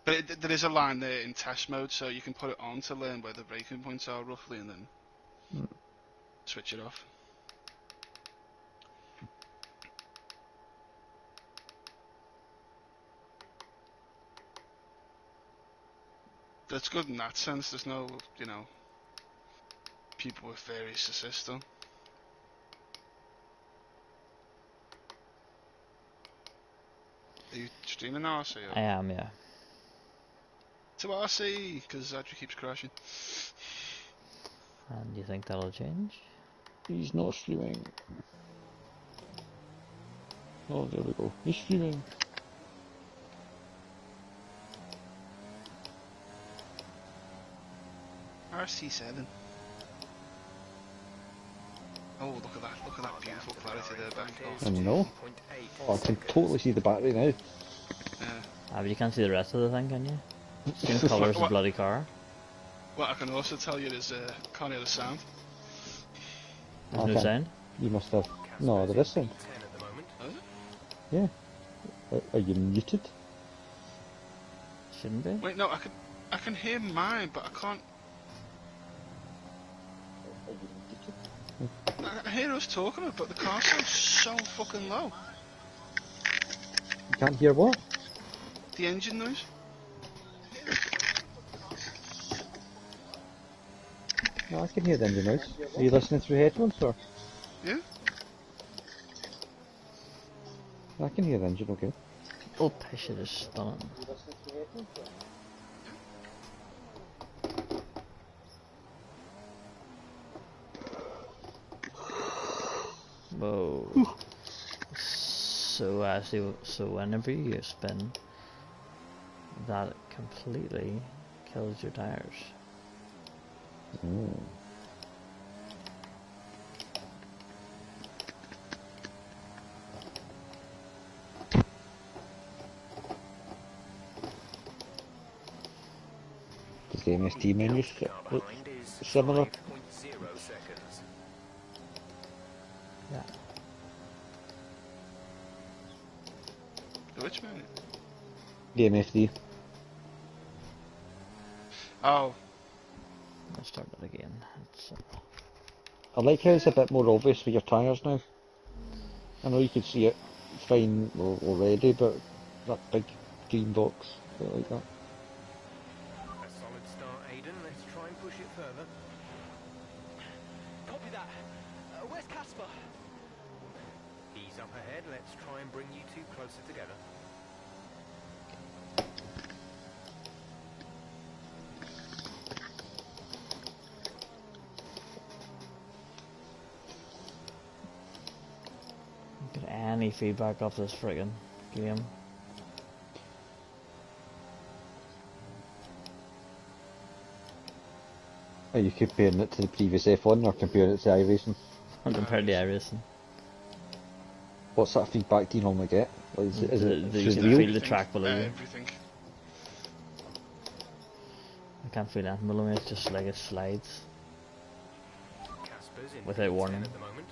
But there is a line there in test mode, so you can put it on to learn where the braking points are roughly, and then switch it off. That's good in that sense. There's no, people with various assists though. Are you streaming now, RC? I am, yeah. To RC, because Adri keeps crashing. And do you think that'll change? He's not streaming. Oh, there we go. He's streaming. RC7. Oh, look at that! Look at that beautiful clarity there back. I know. Oh, I can totally see the battery now. But you can't see the rest of the thing, can you? Same colour as the bloody car. What I can also tell you is, can't hear the sound. There's no sound? You must have... No, there is sound. Is it? Yeah. Are you muted? Shouldn't be. Wait, no, I can hear mine, but I can't... Are you muted? I hear us talking, but the car sounds so fucking low. You can't hear what? The engine noise. No, I can hear the engine noise. Are you listening through headphones or? Yeah. I can hear the engine, okay. Oh, pish, it is stunning. Whoa. So whenever you spin, that completely kills your tires. Mm. Does the MST menus look similar? Yeah. Which menu? The MFD. Oh. Let's start that again. I like how it's a bit more obvious for your tyres now. I know you can see it fine already, but that big green box, I like that. A solid start, Aiden. Let's try and push it further. Copy that. Where's Casper? He's up ahead. Let's try and bring you two closer together. Get any feedback off this friggin' game. Are you comparing it to the previous F1 or comparing it to iRacing? I'm compared to iRacing. What sort of feedback do you normally get? Like, is it You can real? feel the track below you. Everything. I can't feel anything below me, it's just like it slides. Casper's in Without P10 warning. at the moment.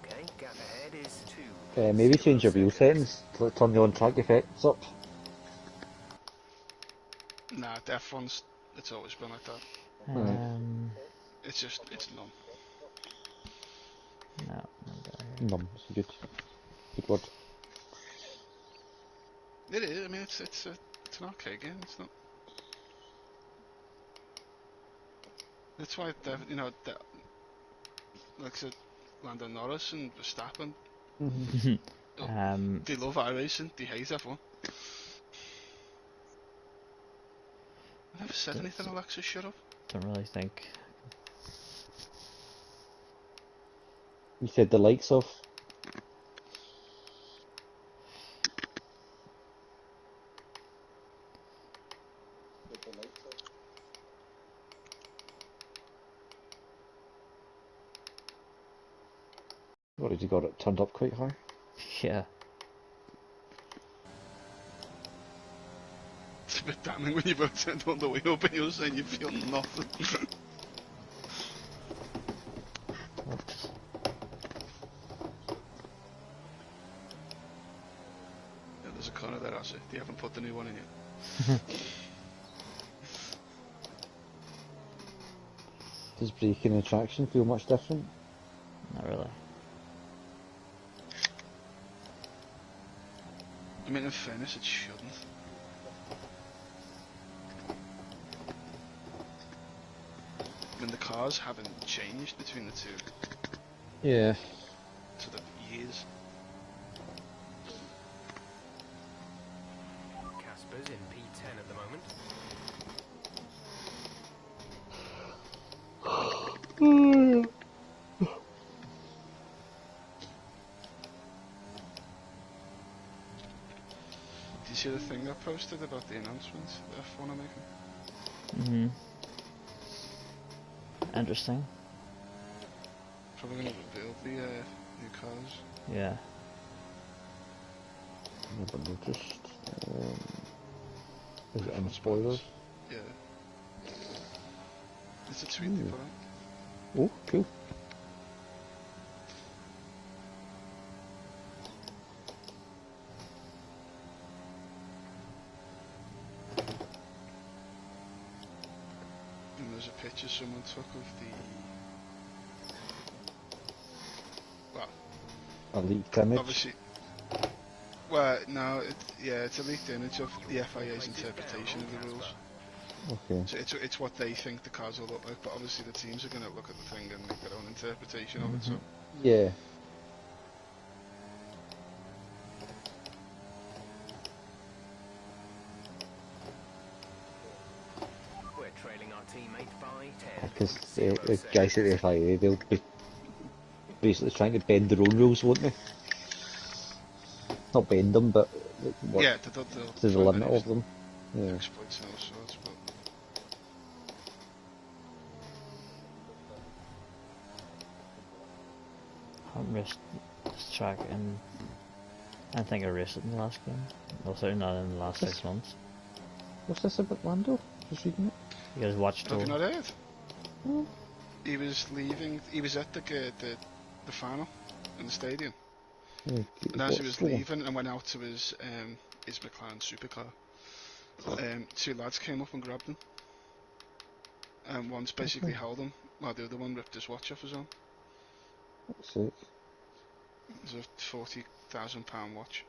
Okay, gap ahead is 2. Maybe change your wheel settings to turn the on-track effects up. Nah, the F1's, it's always been like that. It's numb. No, Numb, good word. It is. I mean, it's an arcade game. It's not. That's why like I said, Lando Norris and Verstappen. They love iRacing. They hate F1. I never said anything, Alexa. Shut up. don't really think. You said the likes of. What did you got it turned up quite high? Yeah. It's a bit damning when you both turned on the wheel, but you're saying you feel nothing. Whoops. a corner there, has it? They haven't put the new one in yet. Does braking and traction feel much different? Not really. I mean, in fairness, it shouldn't. I mean, the cars haven't changed between the two Yeah. sort of years. Casper's in P10 at the moment. Did you see the thing I posted about the announcements that F1 are making? Interesting. Probably going to rebuild the new cars. Yeah. Never noticed. Is it in spoilers? Yeah. It's a tweet they put out. Oh, cool. And there's a picture someone took of the... Well, A leaked image. obviously... Well, no, it's a leaked image of the FIA's interpretation of the rules. Okay. So it's what they think the cars will look like, but obviously the teams are going to look at the thing and make their own interpretation of it, so... Yeah. We're trailing our teammate by 10. Because the guys at the FIA, they'll be basically trying to bend their own rules, won't they? Not bend them, but work Yeah, to the limit of them. Yeah. exploits and all sorts, but... I haven't raced this track in... I don't think I raced it in the last game. Well, certainly not in the last 6 months. What's this about Lando? Just reading it. You guys watched Have you all... not heard? Oh. He was leaving, he was at the final in the stadium. Yeah, And as he was what's going on? leaving and went out to his McLaren supercar, two lads came up and grabbed him. And one's basically held him, while the other one ripped his watch off his own. That's it. It was a £40,000 watch.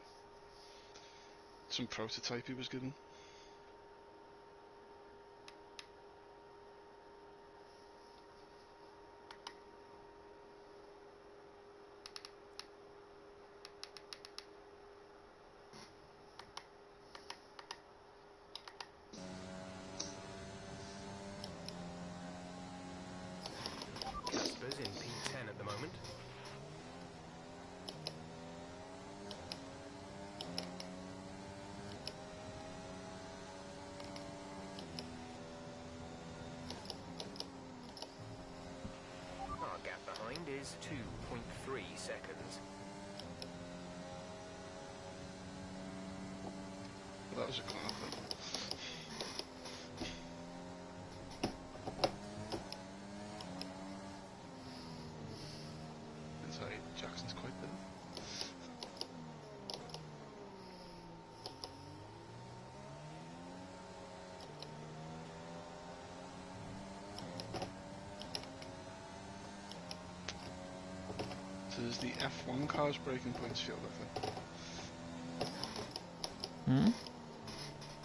Some prototype he was given. Casper's in P10 at the moment. Our gap behind is 2.3 seconds. Well, that was a clap. Sorry, Jackson's quite there. So does the F1 car's braking points feel better? Hmm?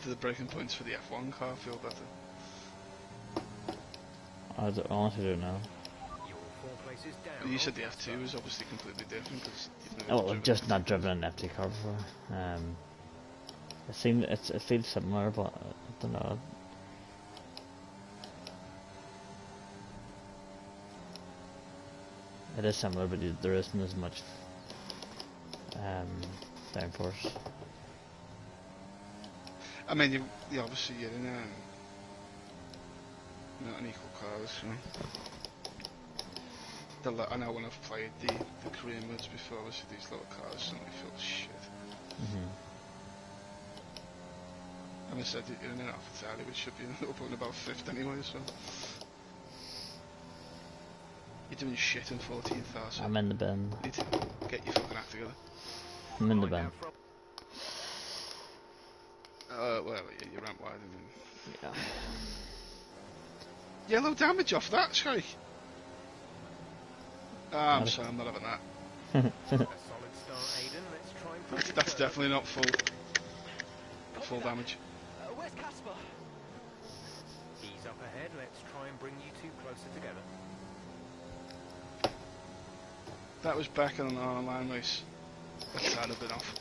Do the braking points for the F1 car feel better? I honestly don't know. You're 4 places down. You said on the Casper. F2 is obviously completely different because you've Oh, never I've driven just it. not driven an empty car before. It feels similar, but I don't know. It is similar, but there isn't as much downforce. I mean, you obviously you're in not an equal cars, so. I know when I've played the Korean modes before, obviously these little cars suddenly feel shit. And I said you're in an AlphaTauri, which should be up on about 5th anyway, so. You're doing shit in 14,000. I'm in the bin. You need to get your fucking act together. I'm in the Find bin. out from- Well, yeah, you ran wide and then... Yeah. Yellow damage off that, Sky. Ah, I'm Got it. sorry, I'm not having that. A solid start, Aiden. Let's try and push it That's further. definitely not full Copy that. damage. Where's Casper? He's up ahead. Let's try and bring you two closer together. That was back on our line race. That's had a bit off.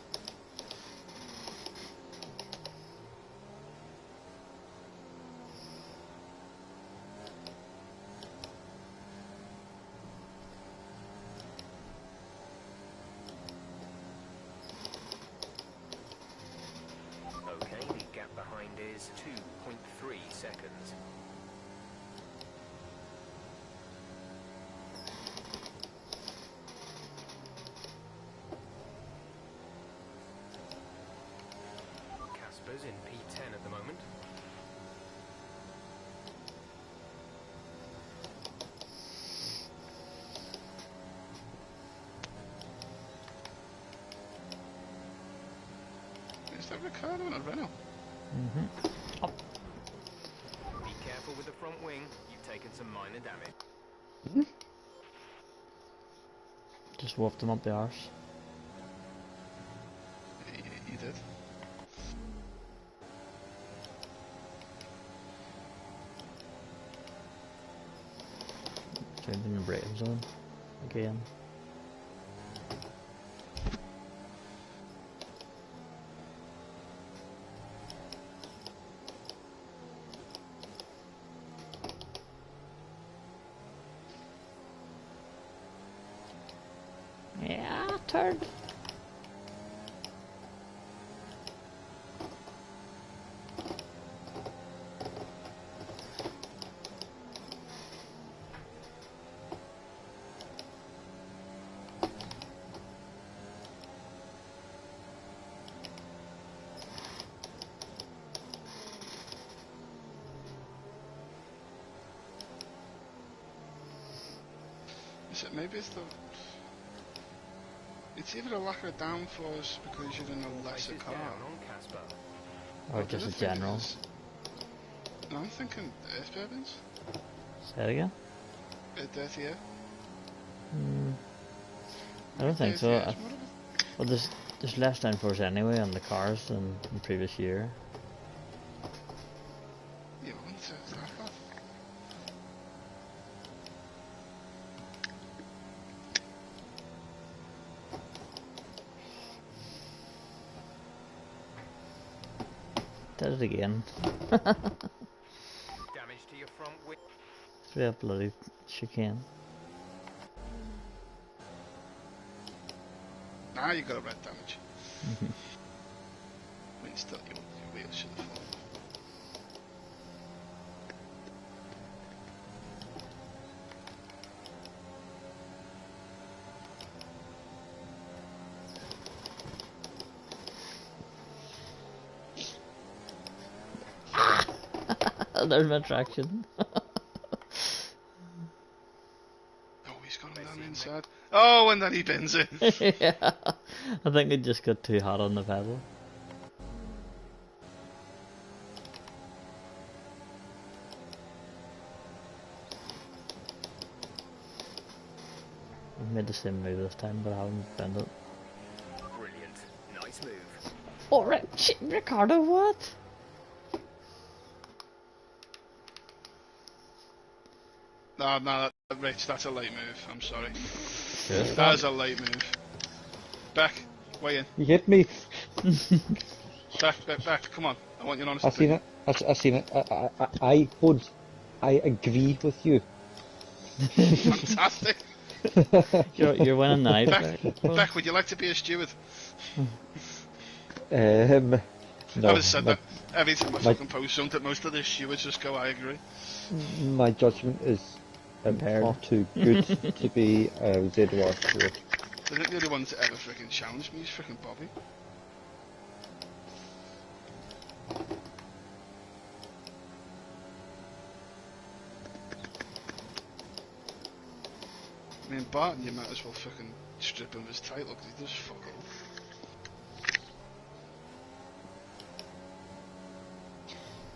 Okay, the gap behind is 2.3 seconds. Casper's in P10 at the moment. Is that Ricardo and a Renault? Be careful with the front wing. You've taken some minor damage. Just whooped him up the arse. You did. Turned in the braking zone again. Yeah, turn. Is it maybe it's the... It's either a lack of downforce because you're in a lesser Faces car. down on Casper. Or the just other a thing general. is- No, I'm thinking earth turbines. Say it again? Dirty air. I don't think Dirty so. air is more of a- Well, there's less downforce anyway on the cars than in the previous year. You wouldn't say it's that bad. Did it again. Damage to your front wing. Through that bloody chicane. Now you got a red damage. But you still, your wheels should have fallen. There's my traction. Oh, he's got him down the inside. Oh, and then he bends it. Yeah. I think it just got too hot on the pedal. I made the same move this time, but I haven't bent it. Brilliant. Nice move. Oh, Ricardo, what? No, Rich, that's a late move. I'm sorry. Yes. That is a late move. Back, weigh in. You hit me. Back. Come on. I want your honest I seen opinion. it. I seen it. Buds, I agree with you. Fantastic. You're winning now. Beck, would you like to be a steward? No. Having said my, that, every time I fucking post something, most of the stewards just go, I agree. my judgment is Impaired. far too good to be ZWR steward. I think the only one to ever freaking challenge me is freaking Bobby. I mean, Barton, you might as well fucking strip him of his title because he does fuck all.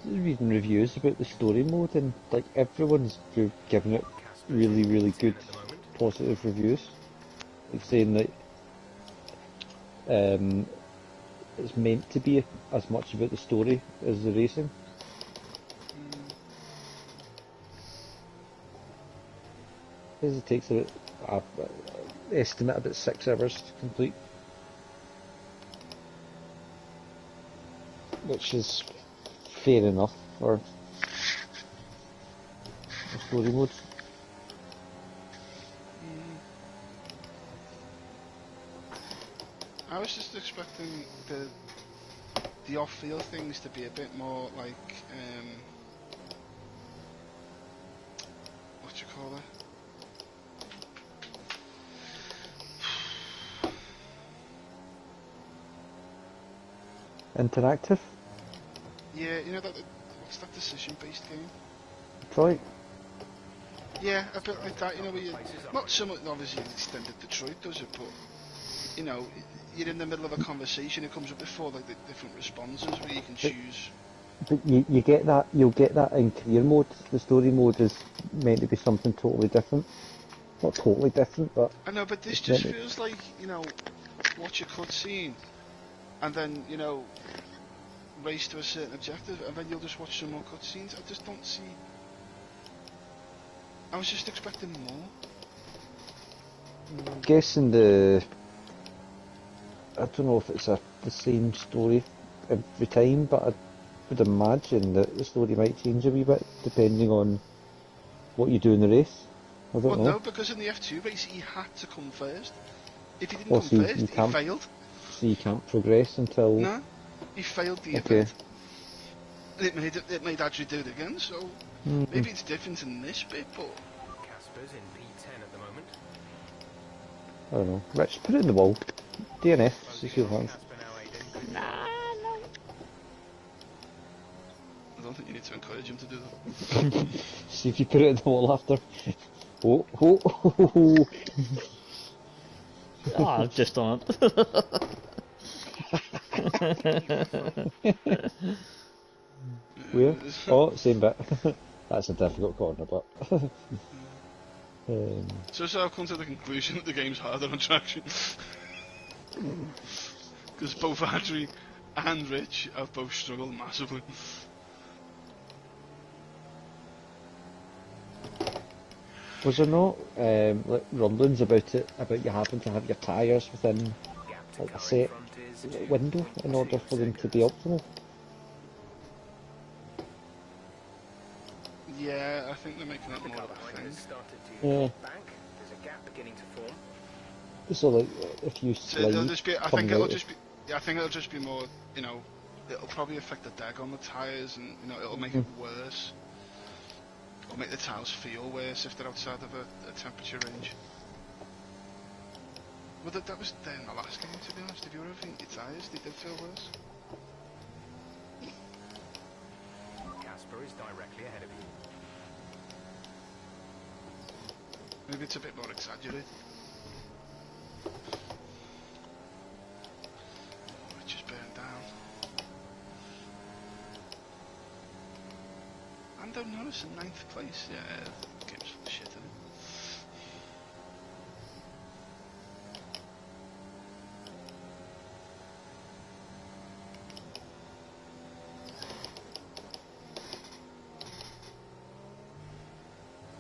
reading reviews about the story mode, and like everyone's giving it Casper's really, in really P10 good, at the moment. positive reviews. Like saying that it's meant to be as much about the story as the racing. Mm, Because it takes about, estimate about 6 hours to complete, which is fair enough for a story mode. mm. I was just expecting the off-field things to be a bit more like what you call it? Interactive, Yeah, you know that what's that decision-based game? Detroit. Yeah, a bit like that. You know, where you not so much obviously extended Detroit does it, but you know, you're in the middle of a conversation. It comes up before like the different responses where you can choose. But you get that, you'll get that in career mode. The story mode is meant to be something totally different. Not totally different, but I know, but this it's just meant to, feels like, you know, watch a cutscene and then, you know, race to a certain objective and then you'll just watch some more cutscenes. I just don't see. I was just expecting more. I'm guessing the, I don't know if it's the same story every time, but I would imagine that the story might change a wee bit depending on what you do in the race. I don't Well, know. no, because in the F2 race he had to come first. If he didn't Well, come see, first, you he can't, failed. so you can't progress until. No, he failed the Okay. event. And it made Adri do it again, so maybe it's different in this bit, but Casper's in P10 at the moment. I don't know. Rich, put it in the wall. DNF, see Closing your in on hands. Casper now, Aiden. Good Nah, job. no. I don't think you need to encourage him to do that. See if you put it in the wall after. Oh, oh, oh, oh, oh. Oh, I've just done it. Where? Oh, same bit. That's a difficult corner, but. So I've come to the conclusion that the game's harder on traction. Because both Adri and Rich have both struggled massively. Was there not like rumblings about it, about you having to have your tyres within Gap to like a car in set front is window in order for them to be optimal? Yeah, I think they're making it The more car of a behind thing. has started to Yeah. drop back. There's a gap beginning to form. So like, if you So it'll slide just be. I think coming it'll out, just be. Yeah, I think it'll just be more. You know, it'll probably affect the deck on the tyres, and you know, it'll make it worse. It'll make the tyres feel worse if they're outside of a temperature range. Well, that was there in the last game, to be honest. If you ever think your tyres, they did feel worse. Casper is directly ahead of you. Maybe it's a bit more exaggerated. Which is burned down. And don't notice in 9th place. Yeah, the game's full of shit, isn't it?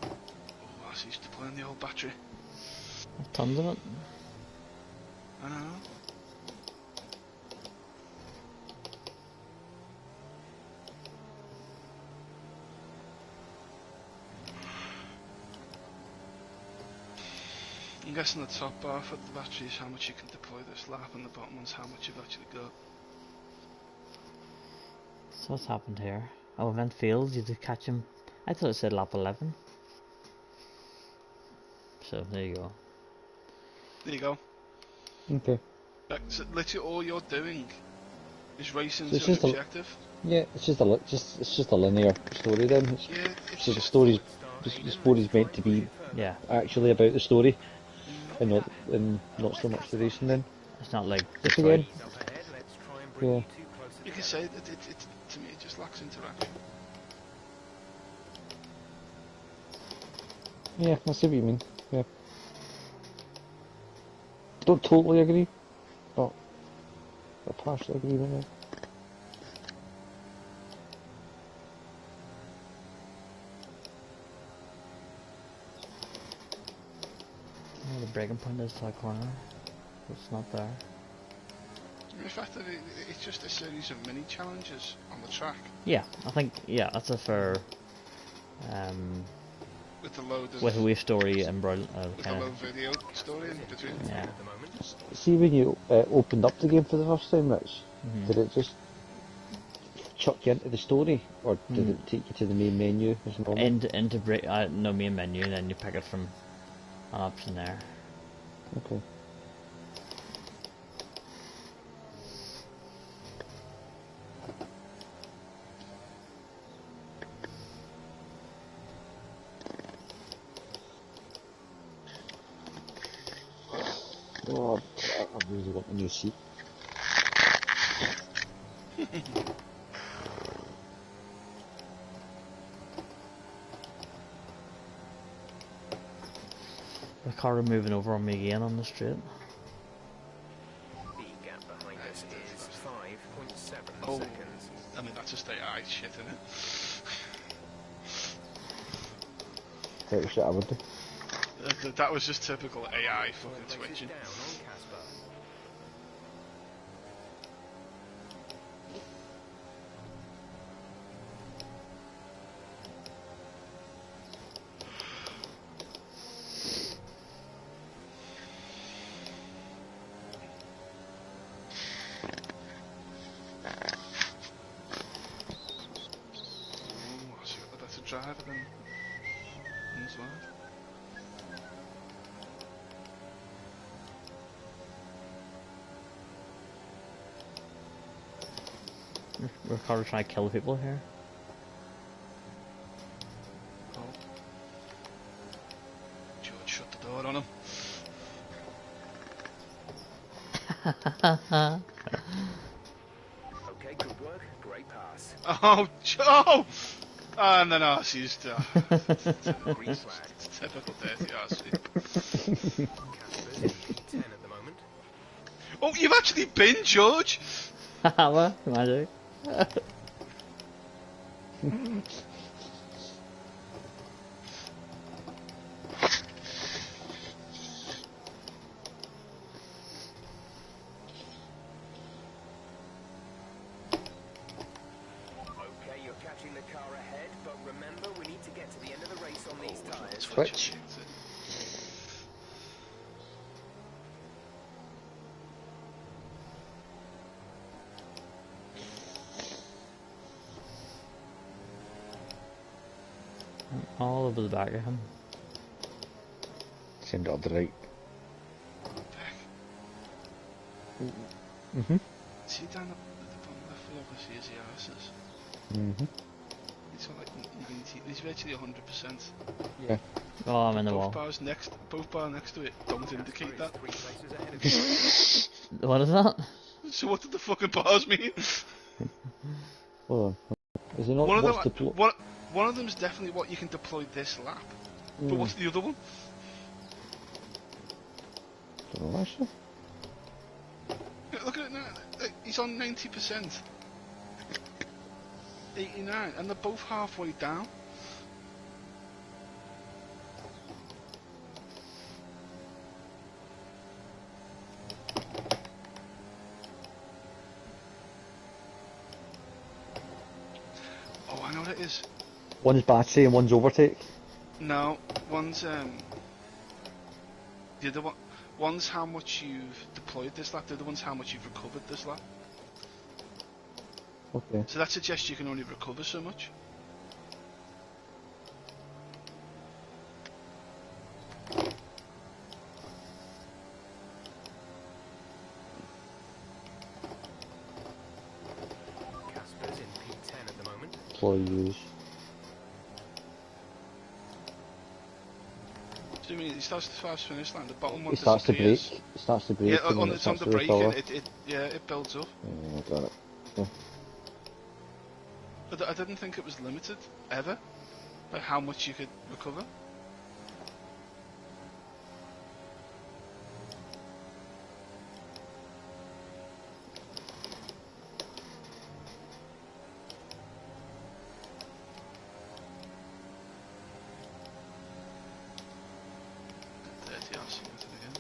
Oh, I used to play on the old battery. Tons of it. I know. I'm guessing the top bar for the battery is how much you can deploy this lap, and the bottom one's how much you've actually got. So what's happened here? Oh, event failed. You did catch him. I thought it said lap 11. So there you go. There you go. okay. So literally all you're doing is racing So it's to an just a- objective. Yeah, it's just a linear story then. Yeah, it's So the just story's Start, the Aiden. story's Let's meant try to and push be it further. Yeah, actually about the story, Copy that. and not so much the racing then. it's not like Just Detroit. again. He's up ahead. Let's try and bring Yeah. you two closer you can together. say to me. It just lacks interaction. Yeah, I see what you mean. Yeah. Don't totally agree, but I partially agree with it. The breaking point is that corner. It's not there. The fact that it's just a series of mini challenges on the track Yeah, I think that's a fair. with the load of With a wee story and with the kind low of video story in between. yeah. At the moment. See when you opened up the game for the first time, Rich, Mhm. did it just chuck you into the story, or did it take you to the main menu as normal? Into break no main menu, and then you pick it from an option there. Okay. Oh, I really want a new seat. The car moving over on me again on the street. The gap behind us is 5.7 Oh. seconds. I mean, that's just AI shit, isn't it? Type of shit I would do. That was just typical AI fucking Places twitching. down on Casper. Oh, I see what that's a driver than as well. We're car trying to kill people here. Oh. George shut the door on him. Okay, good work. Great pass. Oh, Joe! And then Arcee's Green flag. it's typical dirty Arcee. Casper's in P10 at the moment. Oh, you've actually been, George! What? Magic. Okay, you're catching the car ahead, but remember, we need to get to the end of the race on these tyres. Twitch. All over the back of him. Send it up the right. See down at the bottom left where obviously is the arses. It's got like 90, it's virtually 100%. Yeah. Oh, I'm in the wall. Both bars next to it don't indicate that. 3 places ahead of you. What is that? So what did the fucking bars mean? Hold on. Is it not One of what's them, the one of them is definitely what you can deploy this lap. But what's the other one? Don't know, actually. Yeah, look at it now. He's on 90%. 89, and they're both halfway down. Oh, I know what it is. One's battery and one's overtake. No, one's the other one. One's how much you've deployed this lap. The other one's how much you've recovered this lap. Okay. So that suggests you can only recover so much. Casper's in P10 at the moment. Deploy use. So I mean, he starts to fast finish line. The bottom one It starts to disappears. break. It starts to break. Yeah, and then it's on starts the to break, recover. and it builds up. Yeah, got it. Yeah. But I didn't think it was limited, ever, by how much you could recover. Dirty arse, you again.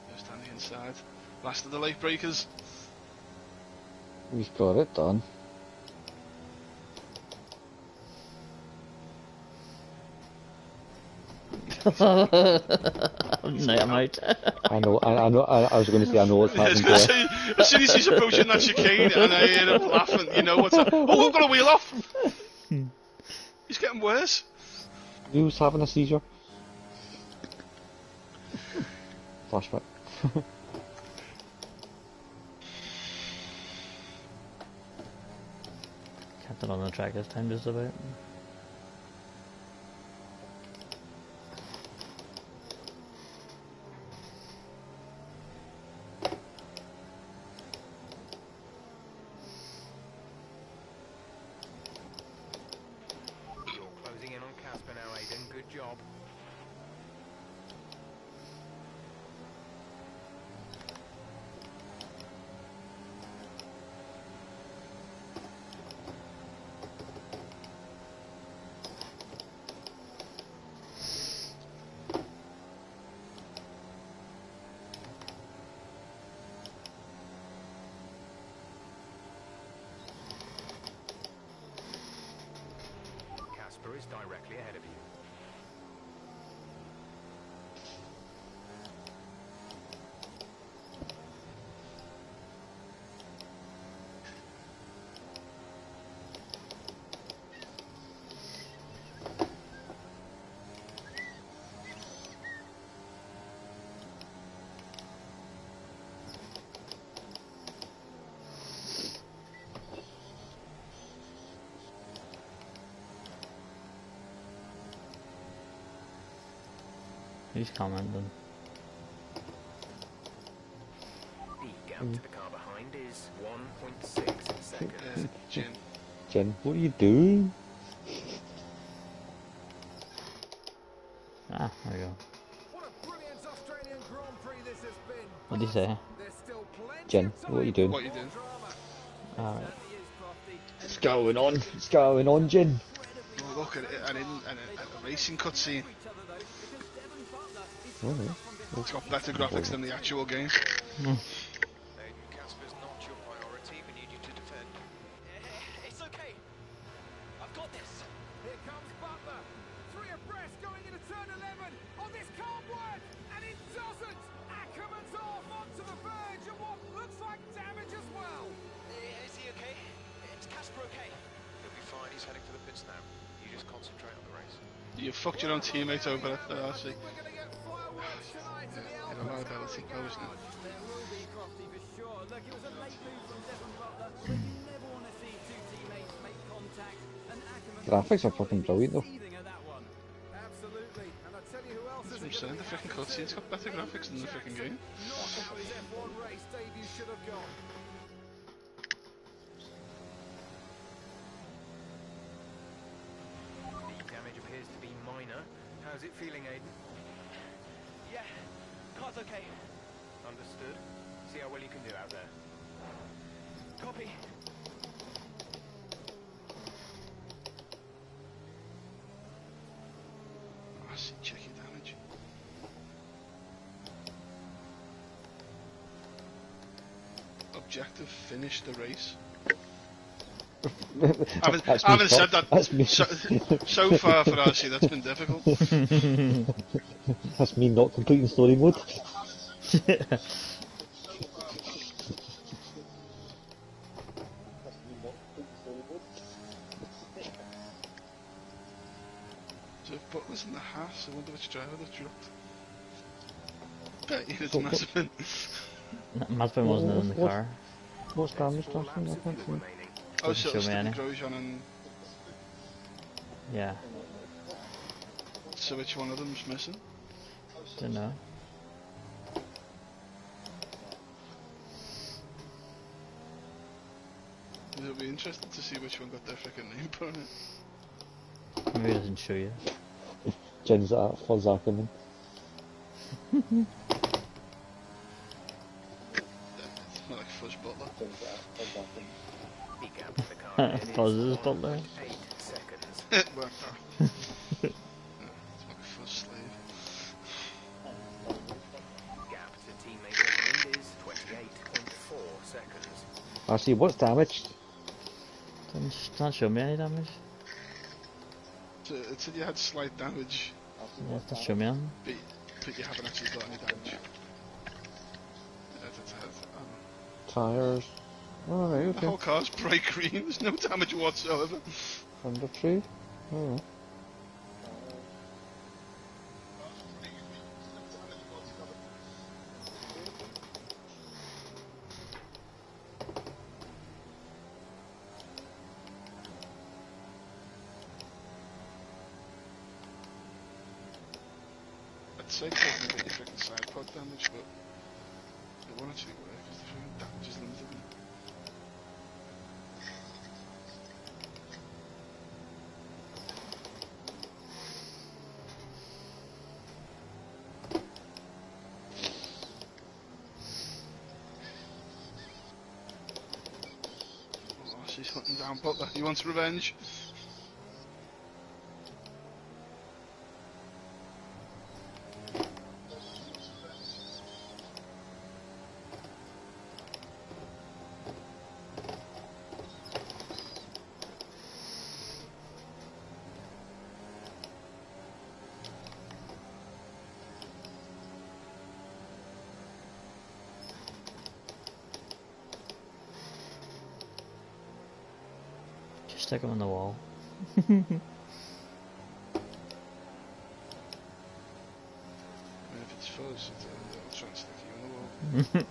Go standing inside. Last of the late breakers. We've got it done. No, I'm out. I was going to say, I know what's I was happened going to there. say, as soon as he's approaching that chicane and I hear him laughing, you know what's happening. Oh, I've got to wheel off! He's getting worse. Who's having a seizure? Flashback. Kept it on the track this time, just about. You're closing in on Casper now, Aiden. Good job. Casper is directly ahead of you. Who's commenting? The gap to the car behind is 1.6 seconds. Jin. Jen, what are you doing? Ah, there we go. What a brilliant Australian Grand Prix this has been. What did he say? There's still plenty Jen, of time what are you doing? What are you doing? drama. Alright. What's going on? What's going on, Jen? Oh, look at it, a racing cutscene. It's got better graphics than the actual game. Aiden, Casper's not your priority. We need you to defend. It's okay. I've got this. Here comes Butler. 3 abreast going into turn 11. Oh, this can't work. And it doesn't. Ackerman's off onto the verge of what looks like damage as well. Is he okay? Is Casper okay? He'll be fine. He's heading for the pits now. You just concentrate on the race. You fucked your own teammate over at RC. We're going to get fireworks tonight in the You're a liability post now. There will be, Crofty, for sure. Look, it was a late move from Devon Butler, but you never want to see two teammates make contact. And Ackerman Graphics are fucking brilliant though. at that one. Absolutely. And I tell you who else That's is what I'm saying, the freaking cutscene's got better graphics than the freaking game. not how his F1 race debut should have gone. The damage appears to be minor. How's it feeling, Aiden? Yeah, car's okay. Understood. See how well you can do out there. Copy. RC, check your damage. Objective, finish the race. I haven't said that That's me. so far for RC, that's been difficult. That's me not completing story mode. So if Butler's in the Haas, I wonder which driver they've dropped. Bet you it's Mazepin. Mazepin wasn't in the What? car. What's damage Four tracking? I laps of can't fuel see. remaining. Oh, so Show me Stephen any. Grosjean and... Yeah, So which one of them's missing? didn't know. it'll be interesting to see which one got their freaking name put on it. Maybe it doesn't show you. Jen's that for Zuckerman. It's not like Fudge Butler. The gap to the car ahead is Buzzes Butler. 1.8 seconds. It worked out. Yeah, it's like Fudge Slave. Gap to teammate behind is 28.4 seconds. Actually, what's damaged? Doesn't not show me any damage. So it said you had slight damage, Yeah, it doesn't show me anything. but you haven't actually got any damage. Tires. Oh, right, The okay. whole car's bright green, there's no damage whatsoever. Under tree. Oh. I'd say taking a bit of freaking side pod damage, but it won't actually work because the freaking damage is limited. Oh, she's hunting down Butler. He wants revenge. Just stick him on the wall. And if it's fuzz, I'll try and stick you on the wall.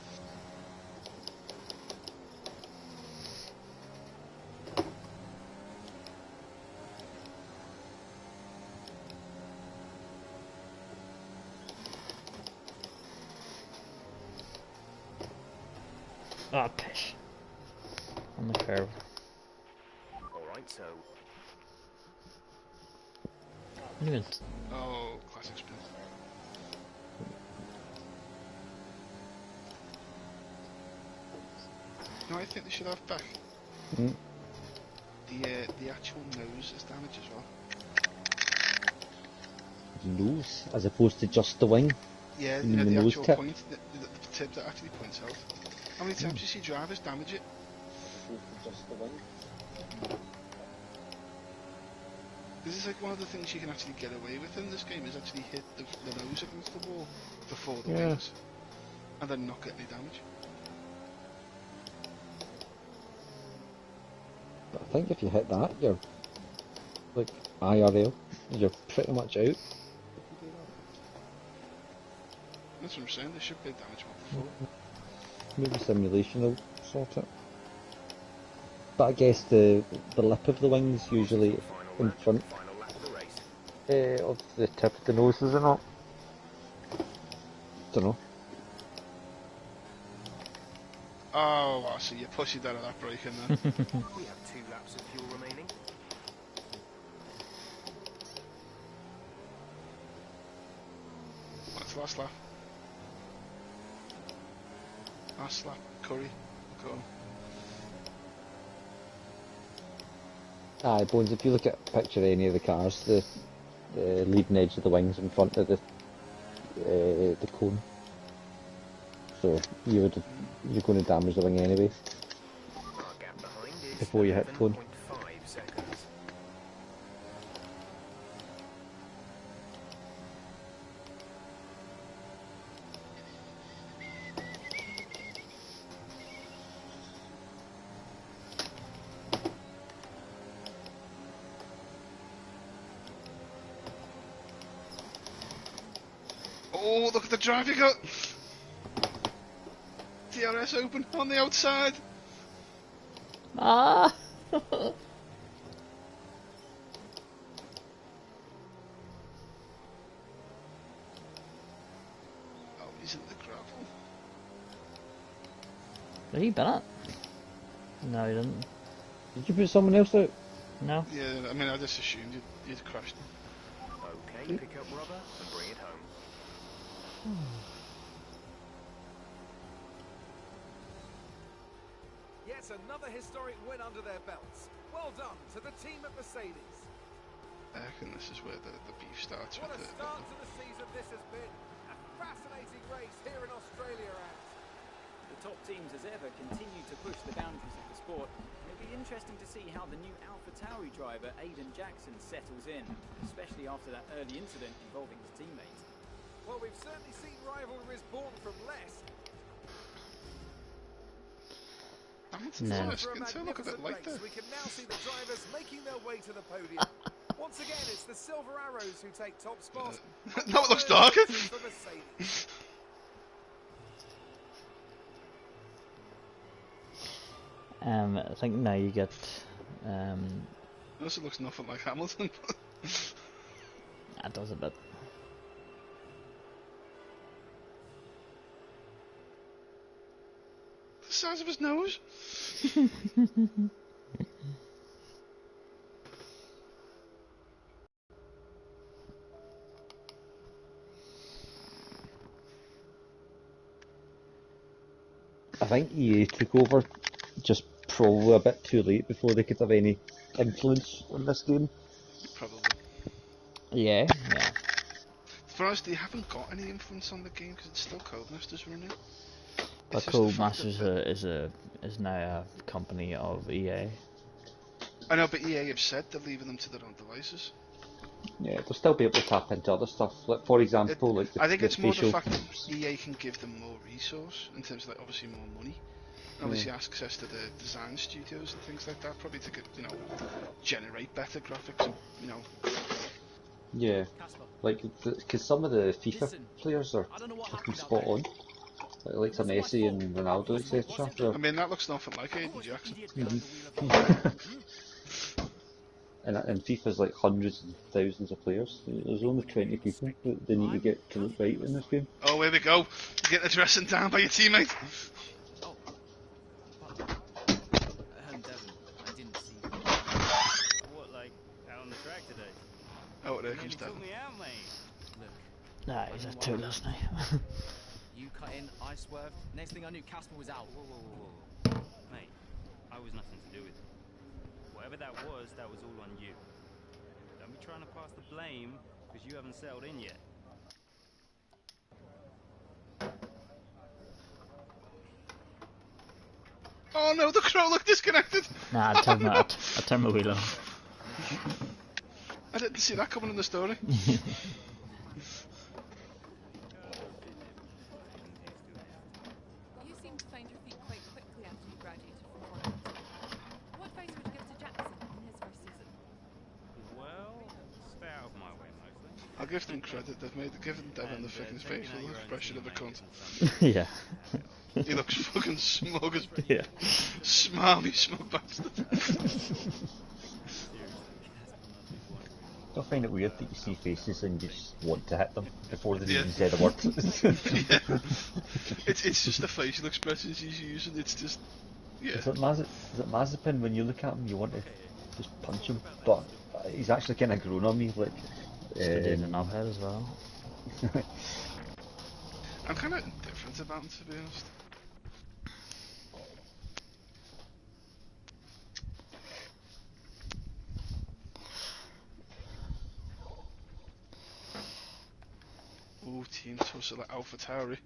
Ah, pish. On the curve. Alright, so What do you mean? Oh, classic spin. No, I think they should have back. Mm. The actual nose is damaged as well. Nose, as opposed to just the wing. Yeah, You you know, mean the the nose actual tip? point, the tip that actually points out. How many times do you see drivers damage it? This is like one of the things you can actually get away with in this game, is actually hit the nose against the wall before the Yeah. wings, and then not get any damage. But I think if you hit that, you're like IRL. You're pretty much out. That's what I'm saying, they should be damage one before. Maybe simulation will sort it. But I guess the lip of the wings usually in front final lap of the race. of the tip of the nose, is it not? Dunno. Oh, I see, you're pushing down at that braking then. We have 2 laps of fuel remaining. That's the last lap. Last lap, Curry, go on. Aye, Bones, if you look at a picture of any of the cars, the leading edge of the wings in front of the cone. So you're going to damage the wing anyway. Our gap behind is Before you hit cone. 11.5 seconds. Oh, look at the drive you got! DRS open on the outside! Ah! Oh, he's in the gravel. Did he bin it? No, he didn't. Did you put someone else out? No? Yeah, I mean, I just assumed you'd crashed. Okay, pick up rubber and bring it home. Yet another historic win under their belts. Well done to the team at Mercedes. I reckon this is where the beef starts What a with start to the season this has been. A fascinating race here in Australia, and The top teams as ever continue to push the boundaries of the sport. It'll be interesting to see how the new AlphaTauri driver Aiden Jackson settles in, especially after that early incident involving his teammate. well, we've certainly seen rivalries born from less. Hamilton's No. on his For a skin too, look a bit magnificent like race, that. we can now see the drivers making their way to the podium. Once again, it's the Silver Arrows who take top spot. No, it looks darker. For Mercedes. I think now you get Also looks nothing like Hamilton. that does a bit. The size of his nose. I think EA took over just probably a bit too late before they could have any influence on this game. Probably. Yeah, yeah. To be honest, they haven't got any influence on the game because it's still Codemasters running. But It's just the fact Codemasters is now a company of EA. I know, but EA have said they're leaving them to their own devices. Yeah, they'll still be able to tap into other stuff. Like for example, like I think the it's more the facial. fact that EA can give them more resource in terms of like obviously more money. And obviously access to the design studios and things like that, probably to get, generate better graphics. Yeah, Casper, like because some of the FIFA Listen, players are I don't know what fucking happened out spot there. on. Like some Messi and Ronaldo, etc. I mean, that looks nothing like Aiden Jackson. Idiot behind the wheel of And FIFA's like hundreds and thousands of players. There's only 20 people that they need to get to look right in this game. Oh, here we go. You get the dressing down by your teammate. Oh. Devon, I didn't see you. What, like, out on the track today? Oh, there You comes took Devon. me out, mate. Look, Nah, he's a toolers now. you cut in, I swerved. Next thing I knew, Casper was out. Whoa. Mate, I was nothing to do with it. Whatever that was all on you. Don't be trying to pass the blame, because you haven't settled in yet. Oh no, the crow looked disconnected. Nah, I turned my wheel off. I didn't see that coming in the story. You seem to find your feet quite quickly after you graduated from Formula 2. What advice would you give to Jackson in his first season? Well, stay out of my way, mostly. I'll give them credit. They've given Devon the fucking taking facial out your own expression of a cunt. teammates and Yeah. He looks fucking smug as Yeah. smarmy smug bastard. I find it weird that you see faces and you just want to hit them before they've Yeah. even said a word. Yeah. It's just the facial expressions he's using. It's just Is it Mazepin? When you look at him, you want to just punch him, but he's actually kind of grown on me. Like, Did an knobhead as well. I'm kind of indifferent about him, to be honest. Ooh, team tussle at AlphaTauri.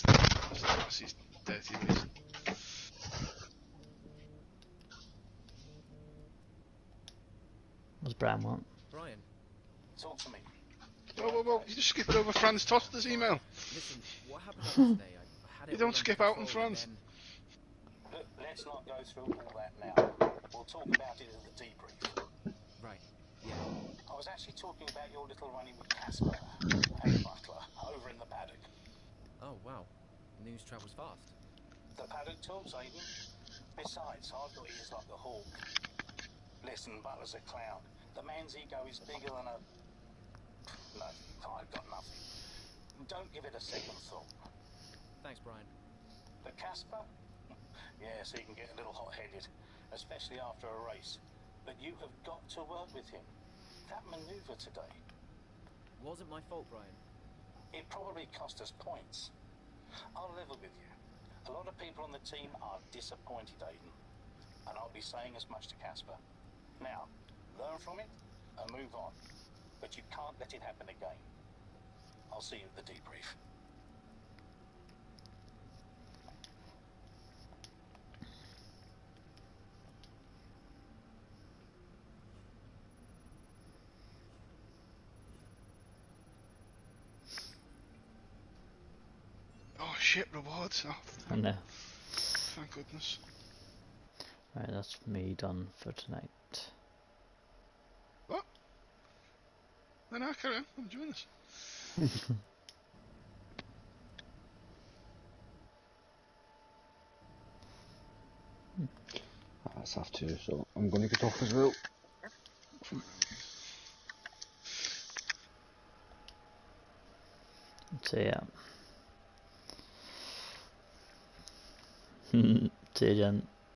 That's his dirty reason. What's Brian want? Brian, Talk to me. Whoa, you just skipping over Franz Toster's email. listen, what happened yesterday? I had it You don't all under skip out on control, France. and Look, let's not go through all that now. We'll talk about it in the debrief. then- Right, yeah. I was actually talking about your little run-in with Casper, hey Butler, over in the paddock. Oh, wow. News travels fast. The paddock talks, Aiden. Besides, I've got ears like the hawk. Listen, Butler's a clown. The man's ego is bigger than a... No, I've got nothing. Don't give it a second thought. Thanks, Brian. But Casper? Yeah, so you can get a little hot-headed, especially after a race. But you have got to work with him. That manoeuvre today, Wasn't my fault, Brian. it probably cost us points. I'll level with you. A lot of people on the team are disappointed, Aiden. And I'll be saying as much to Casper. Now, learn from it and move on. But you can't let it happen again. I'll see you at the debrief. Oh shit, rewards. Oh, I know. thank goodness. Right, that's me done for tonight. What? No, carry on. I'm enjoying this. That's half two, so I'm going to get off as well. So yeah. See you, Jen.